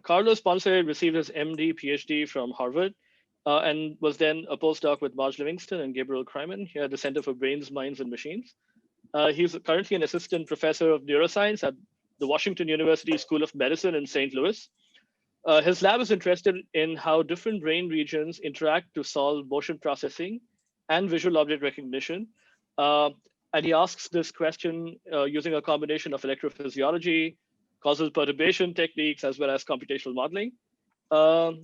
Carlos Ponce received his MD, PhD from Harvard, and was then a postdoc with Marge Livingston and Gabriel Kryman here at the Center for Brains, Minds, and Machines. He's currently an assistant professor of neuroscience at the Washington University School of Medicine in St. Louis. His lab is interested in how different brain regions interact to solve motion processing and visual object recognition. And he asks this question using a combination of electrophysiology, causal perturbation techniques, as well as computational modeling.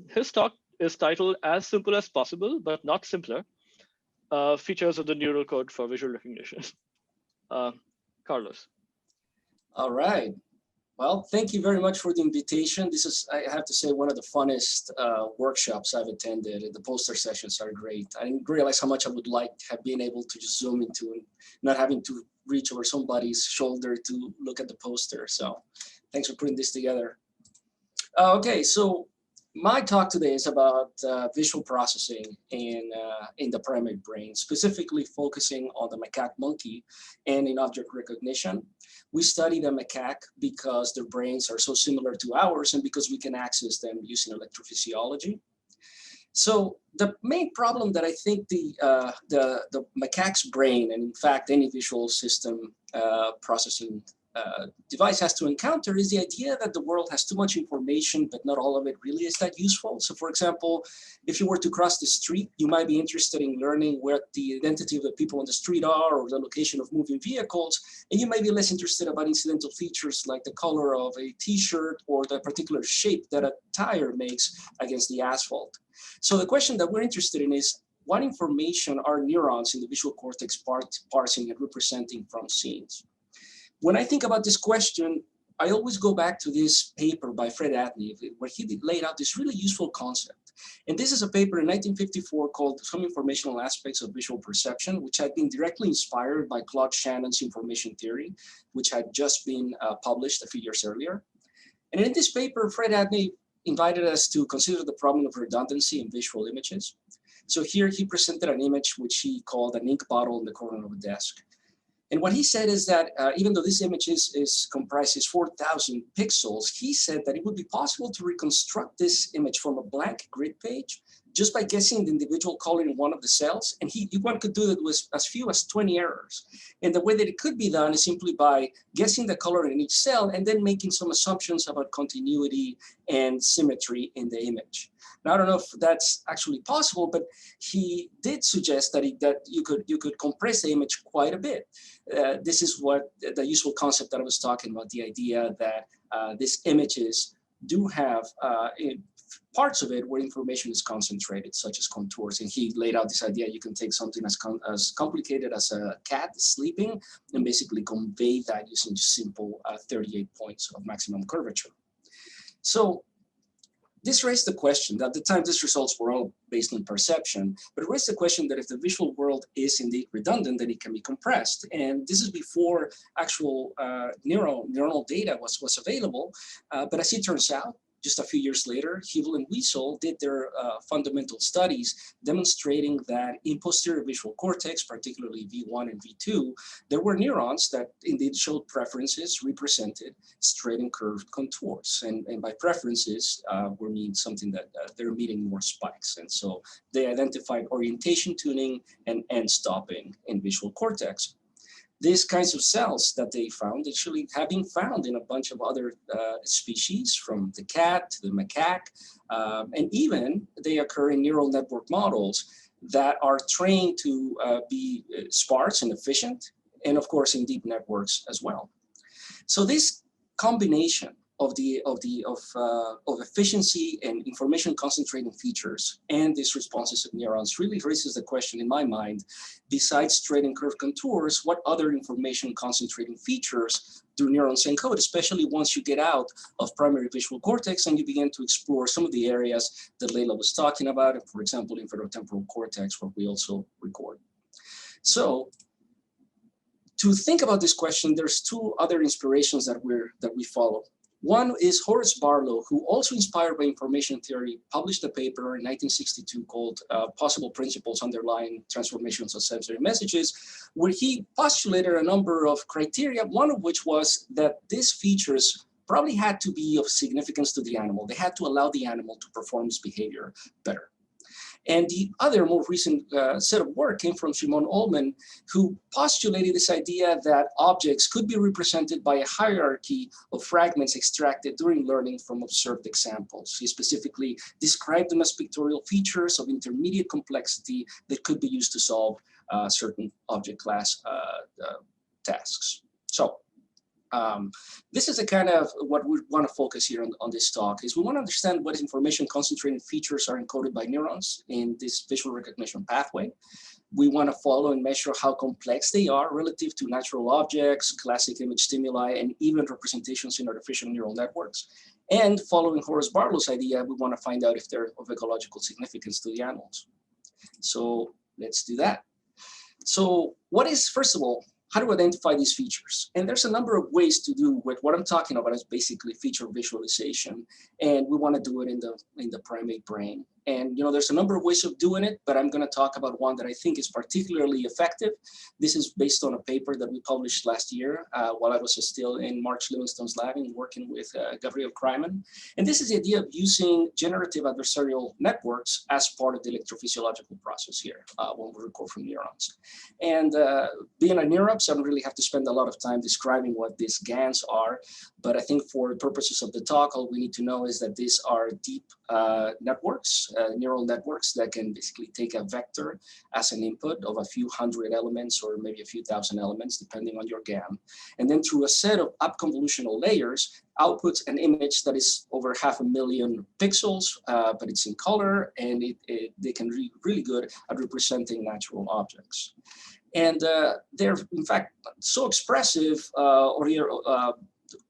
His talk is titled As Simple as Possible, but Not Simpler, Features of the Neural Code for Visual Recognition. Carlos. All right. Well, thank you very much for the invitation. This is, I have to say, one of the funnest workshops I've attended. The poster sessions are great. I didn't realize how much I would like to have been able to just zoom into and not having to reach over somebody's shoulder to look at the poster. So thanks for putting this together. Okay, so my talk today is about visual processing in the primate brain, specifically focusing on the macaque monkey and in object recognition. We study the macaque because their brains are so similar to ours and because we can access them using electrophysiology. So the main problem that I think the macaque's brain, and in fact any visual system processing device has to encounter, is the idea that the world has too much information, but not all of it really is that useful. So for example, if you were to cross the street, you might be interested in learning where the identity of the people on the street are or the location of moving vehicles, and you might be less interested about incidental features like the color of a t-shirt or the particular shape that a tire makes against the asphalt. So the question that we're interested in is, what information are neurons in the visual cortex parsing and representing from scenes? When I think about this question, I always go back to this paper by Fred Adney, where he laid out this really useful concept. And this is a paper in 1954 called Some Informational Aspects of Visual Perception, which had been directly inspired by Claude Shannon's information theory, which had just been published a few years earlier. And in this paper, Fred Adney invited us to consider the problem of redundancy in visual images. So here he presented an image which he called an ink bottle in the corner of a desk. And what he said is that even though this image comprises 4,000 pixels, he said that it would be possible to reconstruct this image from a blank grid page just by guessing the individual color in one of the cells. And one could do that with as few as 20 errors. And the way that it could be done is simply by guessing the color in each cell and then making some assumptions about continuity and symmetry in the image. Now, I don't know if that's actually possible, but he did suggest that you could compress the image quite a bit. This is what the useful concept that I was talking about, the idea that these images do have parts of it where information is concentrated, such as contours. And he laid out this idea you can take something as complicated as a cat sleeping and basically convey that using simple 38 points of maximum curvature. So this raised the question that at the time these results were all based on perception, but it raised the question that if the visual world is indeed redundant, then it can be compressed. And this is before actual neuronal data was available. But as it turns out, just a few years later, Hebel and Wiesel did their fundamental studies demonstrating that in posterior visual cortex, particularly V1 and V2, there were neurons that indeed showed preferences represented straight and curved contours. And by preferences, we mean something that they're emitting more spikes. And so they identified orientation tuning and end stopping in visual cortex. These kinds of cells that they found actually have been found in a bunch of other species, from the cat to the macaque, and even they occur in neural network models that are trained to be sparse and efficient, and of course in deep networks as well. So this combination of efficiency and information concentrating features and these responses of neurons really raises the question in my mind, besides straight and curved contours, what other information concentrating features do neurons encode, especially once you get out of primary visual cortex and you begin to explore some of the areas that Leila was talking about, for example, inferotemporal cortex, where we also record. So to think about this question, there's two other inspirations that we follow. One is Horace Barlow, who, also inspired by information theory, published a paper in 1962 called Possible Principles Underlying Transformations of Sensory Messages, where he postulated a number of criteria, one of which was that these features probably had to be of significance to the animal. They had to allow the animal to perform its behavior better. And the other more recent set of work came from Shimon Ullman, who postulated this idea that objects could be represented by a hierarchy of fragments extracted during learning from observed examples. He specifically described them as pictorial features of intermediate complexity that could be used to solve certain object class tasks. So this is a kind of what we want to focus here on this talk, is we want to understand what information concentrating features are encoded by neurons in this visual recognition pathway. We want to follow and measure how complex they are relative to natural objects, classic image stimuli, and even representations in artificial neural networks. And following Horace Barlow's idea, we want to find out if they're of ecological significance to the animals. So let's do that. So what is, first of all, how to identify these features? And there's a number of ways to do what I'm talking about is basically feature visualization, and we want to do it in the primate brain. And there's a number of ways of doing it, but I'm going to talk about one that I think is particularly effective. This is based on a paper that we published last year while I was still in Mark Livingston's lab and working with Gabriel Kreiman. And this is the idea of using generative adversarial networks as part of the electrophysiological process here when we record from neurons. And being a neurops, I don't really have to spend a lot of time describing what these GANs are, but I think for purposes of the talk, all we need to know is that these are deep networks, neural networks that can basically take a vector as an input of a few hundred elements or maybe a few thousand elements, depending on your GAN. And then through a set of up-convolutional layers, outputs an image that is over 500,000 pixels, but it's in color, and they can be really good at representing natural objects. And they're, in fact, so expressive,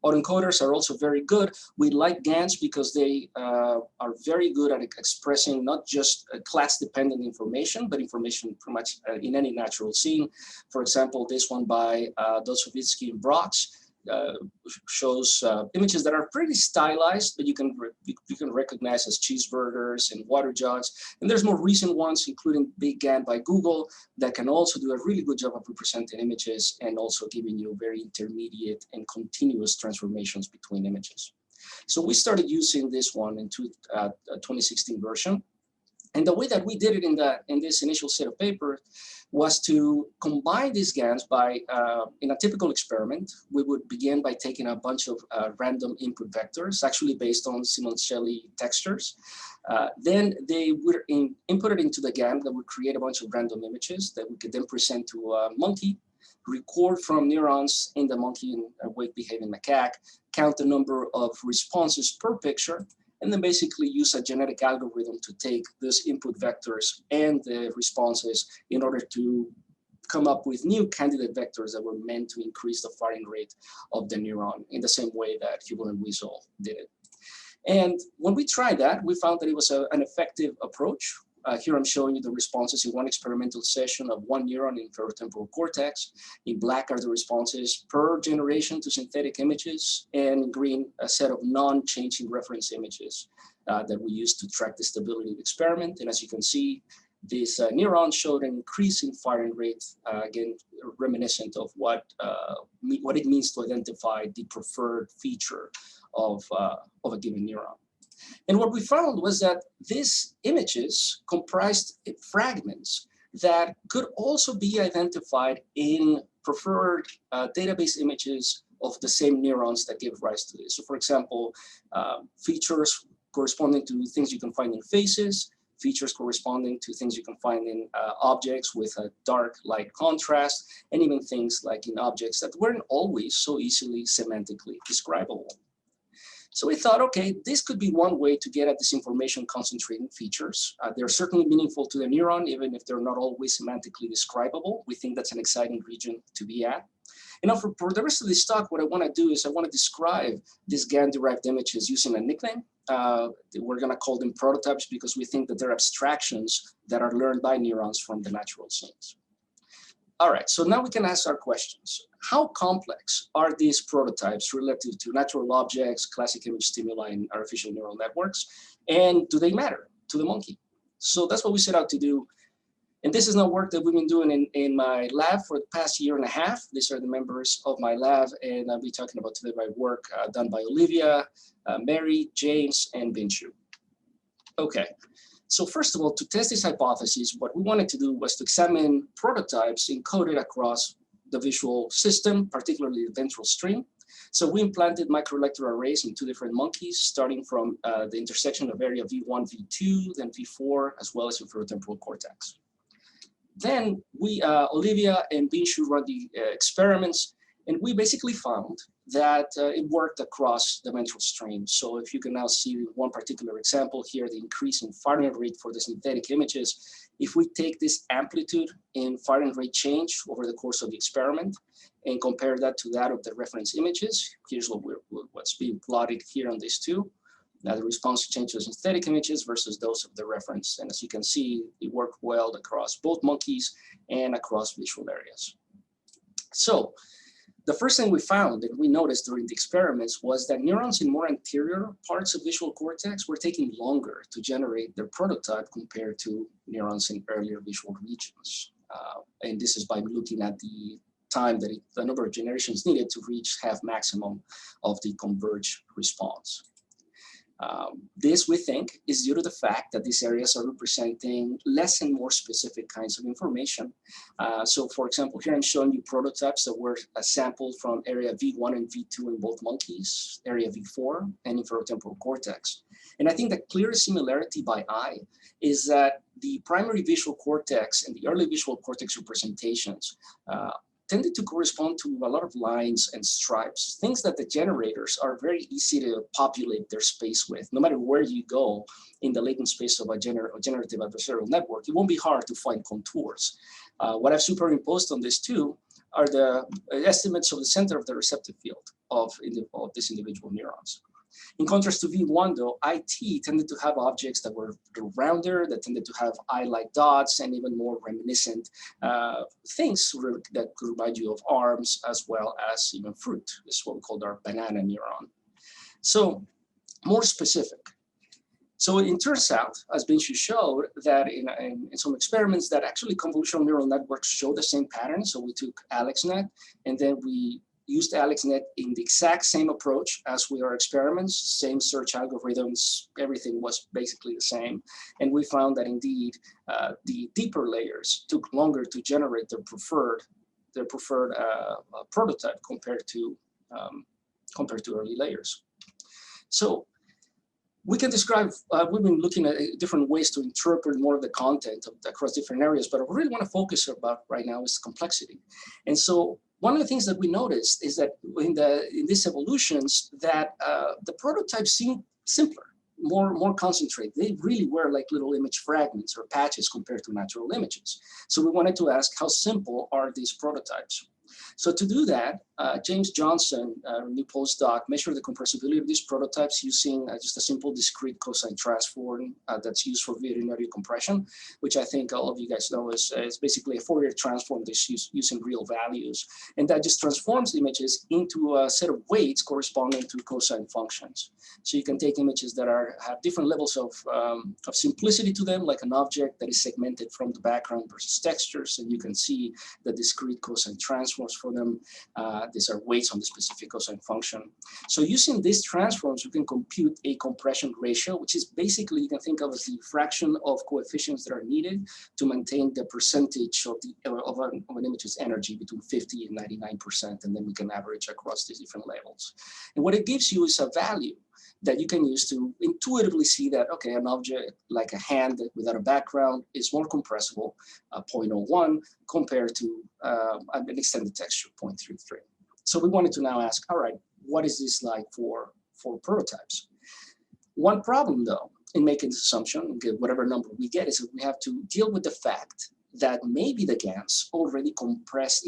autoencoders are also very good. We like GANs because they are very good at expressing not just class-dependent information, but information pretty much in any natural scene. For example, this one by Dosovitsky and Brox shows images that are pretty stylized, but you can recognize as cheeseburgers and water jugs. And there's more recent ones, including Big GAN by Google, that can also do a really good job of representing images and also giving you very intermediate and continuous transformations between images. So we started using this one in 2016 version. And the way that we did it in this initial set of papers was to combine these GANs by, in a typical experiment, we would begin by taking a bunch of random input vectors, actually based on Simoncelli textures. Then they would input it into the GAN that would create a bunch of random images that we could then present to a monkey, record from neurons in the monkey and awake-behaving macaque, count the number of responses per picture, and then basically use a genetic algorithm to take those input vectors and the responses in order to come up with new candidate vectors that were meant to increase the firing rate of the neuron in the same way that Hubel and Wiesel did it. And when we tried that, we found that it was an effective approach. Here I'm showing you the responses in one experimental session of one neuron in ferrotemporal cortex. In black are the responses per generation to synthetic images, and in green, a set of non-changing reference images that we used to track the stability of the experiment. And as you can see, this neuron showed an increase in firing rate, again, reminiscent of what it means to identify the preferred feature of a given neuron. And what we found was that these images comprised fragments that could also be identified in preferred database images of the same neurons that give rise to this. So for example, features corresponding to things you can find in faces, features corresponding to things you can find in objects with a dark light contrast, and even things like in objects that weren't always so easily semantically describable. So we thought, okay, this could be one way to get at this information concentrating features. They're certainly meaningful to the neuron, even if they're not always semantically describable. We think that's an exciting region to be at. And now for the rest of this talk, what I want to do is I want to describe these GAN-derived images using a nickname. We're going to call them prototypes because we think that they're abstractions that are learned by neurons from the natural scenes. All right, so now we can ask our questions. How complex are these prototypes relative to natural objects, classic image stimuli, and artificial neural networks? And do they matter to the monkey? So that's what we set out to do And this is not work that we've been doing in my lab for the past year and a half. These are the members of my lab, and I'll be talking about today my work done by Olivia, Mary, James, and Binshu. Okay, so first of all, to test this hypothesis, what we wanted to do was to examine prototypes encoded across the visual system, particularly the ventral stream. So we implanted microelectrode arrays in 2 different monkeys, starting from the intersection of area V1, V2, then V4, as well as inferotemporal cortex. Then we, Olivia and Binshu run the experiments, and we basically found that it worked across the ventral stream. So if you can now see one particular example here, the increase in firing rate for the synthetic images, if we take this amplitude in firing rate change over the course of the experiment and compare that to that of the reference images, here's what's being plotted here on these 2. Now the response change to synthetic images versus those of the reference. And as you can see, it worked well across both monkeys and across visual areas. So the first thing we found and we noticed during the experiments was that neurons in more anterior parts of visual cortex were taking longer to generate their prototype compared to neurons in earlier visual regions. And this is by looking at the time that the number of generations needed to reach half maximum of the converged response. This, we think, is due to the fact that these areas are representing less and more specific kinds of information. So, for example, here I'm showing you prototypes that were sampled from area V1 and V2 in both monkeys, area V4, and inferotemporal cortex. And I think the clearest similarity by eye is that the primary visual cortex and the early visual cortex representations tended to correspond to a lot of lines and stripes, things that the generators are very easy to populate their space with. No matter where you go in the latent space of a generative adversarial network, it won't be hard to find contours. What I've superimposed on this too are the estimates of the center of the receptive field of these individual neurons. In contrast to V1, though, IT tended to have objects that were rounder, that tended to have eye-like dots, and even more reminiscent things that could remind you of arms, as well as even fruit. This is what we called our banana neuron. So, more specific. So it turns out, as Binshu showed, that in some experiments that actually convolutional neural networks show the same pattern. So we took AlexNet, and then we used AlexNet in the exact same approach as with our experiments, same search algorithms, everything was basically the same. And we found that indeed, the deeper layers took longer to generate their preferred prototype compared to early layers. So we can describe, we've been looking at different ways to interpret more of the content across different areas, but what I really want to focus about right now is complexity. And so one of the things that we noticed is that in these evolutions that the prototypes seem simpler, more concentrated. They really were like little image fragments or patches compared to natural images. So we wanted to ask, how simple are these prototypes? So to do that, James Johnson, a new postdoc, measured the compressibility of these prototypes using just a simple discrete cosine transform that's used for video audio compression, which I think all of you guys know is basically a Fourier transform that's using real values. And that just transforms images into a set of weights corresponding to cosine functions. So you can take images that have different levels of simplicity to them, like an object that is segmented from the background versus textures, and you can see the discrete cosine transforms for them. These are weights on the specific cosine function. So using these transforms, you can compute a compression ratio, which is basically, you can think of as the fraction of coefficients that are needed to maintain the percentage of an image's energy between 50 and 99%, and then we can average across these different levels. And what it gives you is a value that you can use to intuitively see that, okay, an object like a hand without a background is more compressible, 0.01, compared to an extended texture, 0.33. So we wanted to now ask, all right, what is this like for prototypes? One problem, though, in making this assumption, whatever number we get, is that we have to deal with the fact that maybe the GANs already compress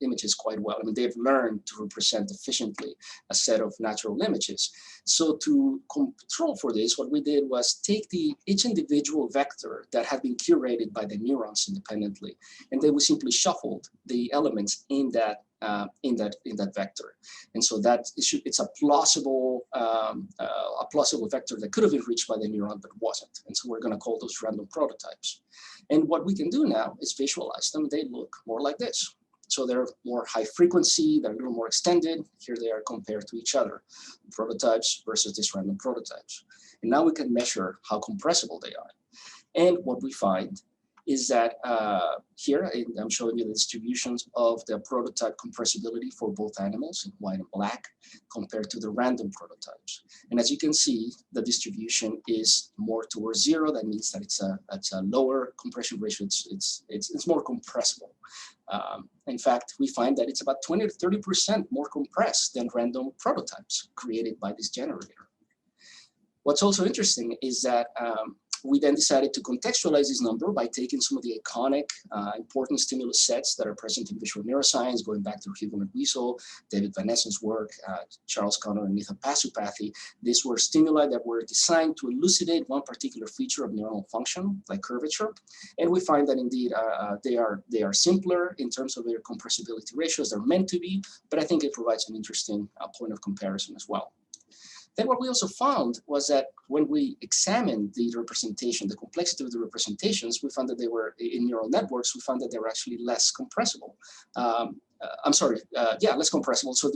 images quite well. I mean, they've learned to represent efficiently a set of natural images. So to control for this, what we did was take each individual vector that had been curated by the neurons independently, and then we simply shuffled the elements in that in that vector. And so that it's a plausible vector that could have been reached by the neuron but wasn't. And so we're going to call those random prototypes. And what we can do now is visualize them. They look more like this. So they're more high frequency, they're a little more extended. Here they are compared to each other, prototypes versus these random prototypes. And now we can measure how compressible they are. And what we find is that here I'm showing you the distributions of the prototype compressibility for both animals in white and black compared to the random prototypes. And as you can see, the distribution is more towards zero. That means that it's a lower compression ratio. It's more compressible. In fact, we find that it's about 20 to 30% more compressed than random prototypes created by this generator. What's also interesting is that we then decided to contextualize this number by taking some of the iconic important stimulus sets that are present in visual neuroscience, going back to Hugo and Wiesel, David Van Essen's work, Charles Connor and Nathan Pasupathy. These were stimuli that were designed to elucidate one particular feature of neuronal function, like curvature. And we find that indeed they are simpler in terms of their compressibility ratios. They're meant to be, but I think it provides an interesting point of comparison as well. Then what we also found was that when we examined the representation, the complexity of the representations, we found that they were, in neural networks, we found that they were actually less compressible. Less compressible, so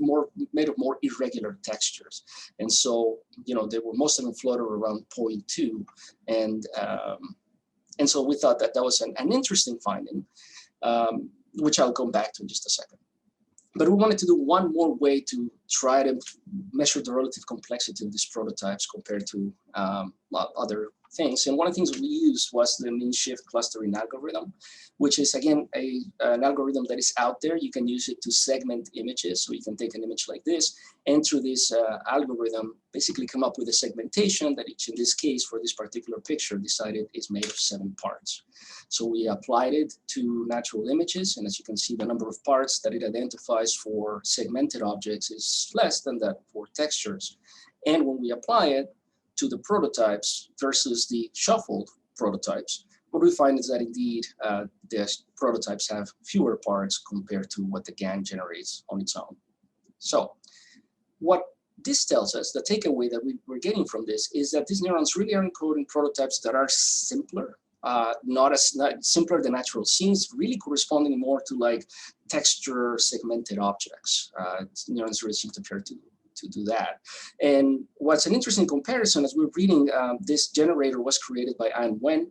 made of more irregular textures. And so, they were, most of them floated around 0.2. And so we thought that was an interesting finding, which I'll come back to in just a second. But we wanted to do one more way to try to measure the relative complexity of these prototypes compared to other things. And one of the things we used was the Meanshift clustering algorithm, which is, again, an algorithm that is out there. You can use it to segment images. So you can take an image like this, and through this algorithm, basically come up with a segmentation that each, in this case, for this particular picture, decided is made of 7 parts. So we applied it to natural images. And as you can see, the number of parts that it identifies for segmented objects is less than that for textures. And when we apply it to the prototypes versus the shuffled prototypes, what we find is that indeed the prototypes have fewer parts compared to what the GAN generates on its own. So what this tells us, the takeaway that we're getting from this, is that these neurons really are encoding prototypes that are simpler, not simpler than natural scenes, really corresponding more to like texture segmented objects. Neurons really seem to appear to do that. And what's an interesting comparison, as we're reading, this generator was created by Ann Wen,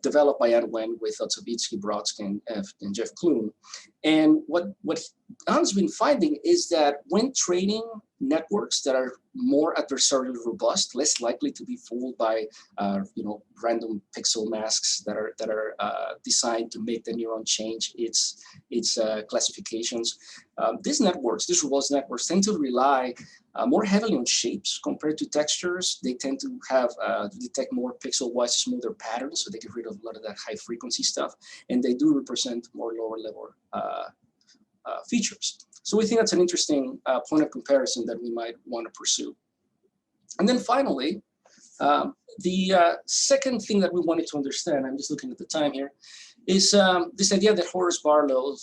developed by Ann Wen with Otsovitsky, Brodsky, and Jeff Klune. And what Ann's been finding is that when training networks that are more adversarially robust, less likely to be fooled by random pixel masks that are designed to make the neuron change its classifications. These robust networks tend to rely more heavily on shapes compared to textures. They tend to have detect more pixel-wise smoother patterns, so they get rid of a lot of that high frequency stuff, and they do represent more lower level features. So we think that's an interesting point of comparison that we might want to pursue. And then finally, the second thing that we wanted to understand, I'm just looking at the time here, is this idea that Horace Barlow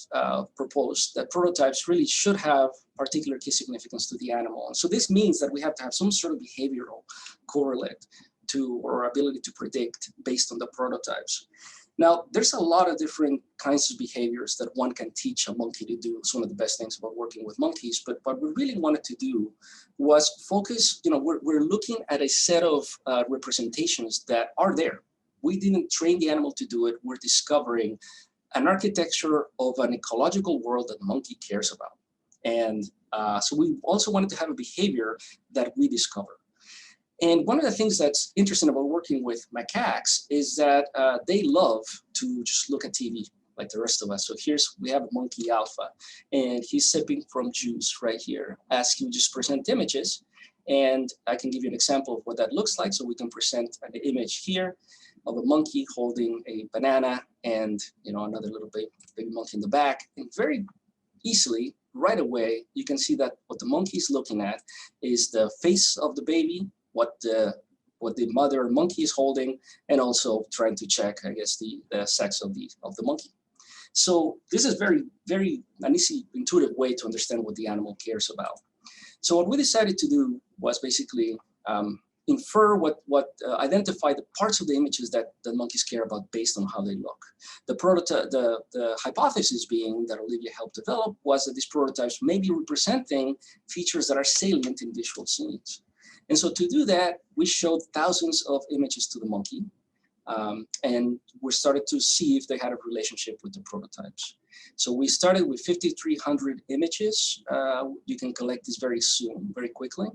proposed, that prototypes really should have particular key significance to the animal. And so this means that we have to have some sort of behavioral correlate to, or ability to predict based on the prototypes. Now, there's a lot of different kinds of behaviors that one can teach a monkey to do. It's one of the best things about working with monkeys. But what we really wanted to do was focus, we're looking at a set of representations that are there. We didn't train the animal to do it. We're discovering an architecture of an ecological world that the monkey cares about. And so we also wanted to have a behavior that we discover. And one of the things that's interesting about working with macaques is that they love to just look at TV like the rest of us. So we have a monkey alpha, and he's sipping from juice right here. As he just present images, and I can give you an example of what that looks like. So we can present an image here of a monkey holding a banana and another little baby monkey in the back, and very easily, right away, you can see that what the monkey is looking at is the face of the baby, what the mother monkey is holding, and also trying to check, I guess, the sex of the monkey. So this is very an easy, intuitive way to understand what the animal cares about. So what we decided to do was basically identify the parts of the images that the monkeys care about based on how they look. The hypothesis being that Olivia helped develop was that these prototypes may be representing features that are salient in visual scenes. And so to do that, we showed thousands of images to the monkey. And we started to see if they had a relationship with the prototypes. So we started with 5,300 images. You can collect this very soon, very quickly.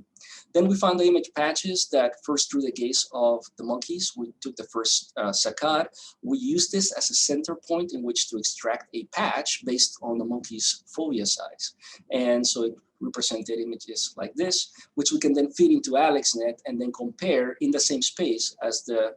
Then we found the image patches that first drew the gaze of the monkeys. We took the first saccade. We used this as a center point in which to extract a patch based on the monkey's fovea size. And so it represented images like this, which we can then feed into AlexNet and then compare in the same space as the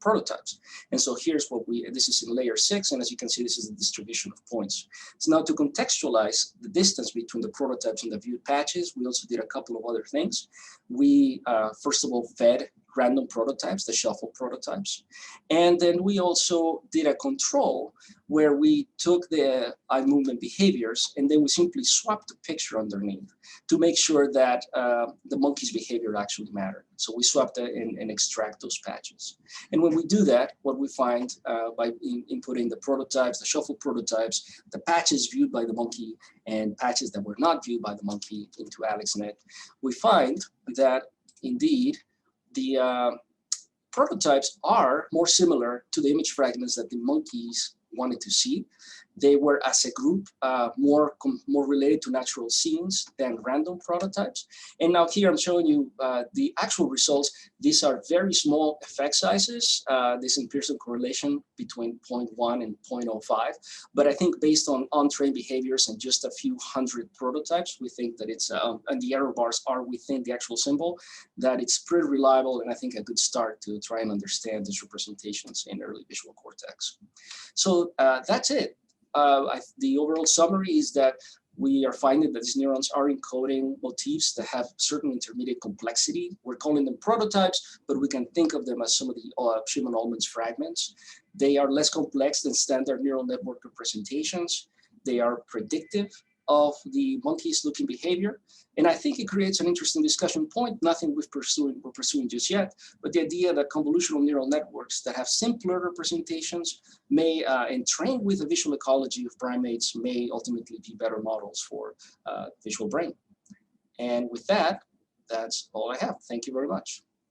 prototypes. And so here's what this is in layer 6, and as you can see, this is the distribution of points. So now to contextualize the distance between the prototypes and the viewed patches, we also did a couple of other things. We, first of all, fed random prototypes, the shuffle prototypes. And then we also did a control where we took the eye movement behaviors and then we simply swapped the picture underneath to make sure that the monkey's behavior actually mattered. So we swapped it and extract those patches. And when we do that, what we find by inputting the prototypes, the shuffle prototypes, the patches viewed by the monkey and patches that were not viewed by the monkey into AlexNet, we find that indeed the prototypes are more similar to the image fragments that the monkeys wanted to see. They were, as a group, more related to natural scenes than random prototypes. And now here I'm showing you the actual results. These are very small effect sizes. This in Pearson correlation between 0.1 and 0.05. But I think based on on-train behaviors and just a few hundred prototypes, we think that it's, and the error bars are within the actual symbol, that it's pretty reliable and I think a good start to try and understand these representations in early visual cortex. So that's it. The overall summary is that we are finding that these neurons are encoding motifs that have certain intermediate complexity. We're calling them prototypes, but we can think of them as some of the Schumann-Ullmann's fragments. They are less complex than standard neural network representations. They are predictive of the monkey's looking behavior. And I think it creates an interesting discussion point, nothing we're pursuing just yet, but the idea that convolutional neural networks that have simpler representations may, and trained with the visual ecology of primates, may ultimately be better models for visual brain. And with that, that's all I have. Thank you very much.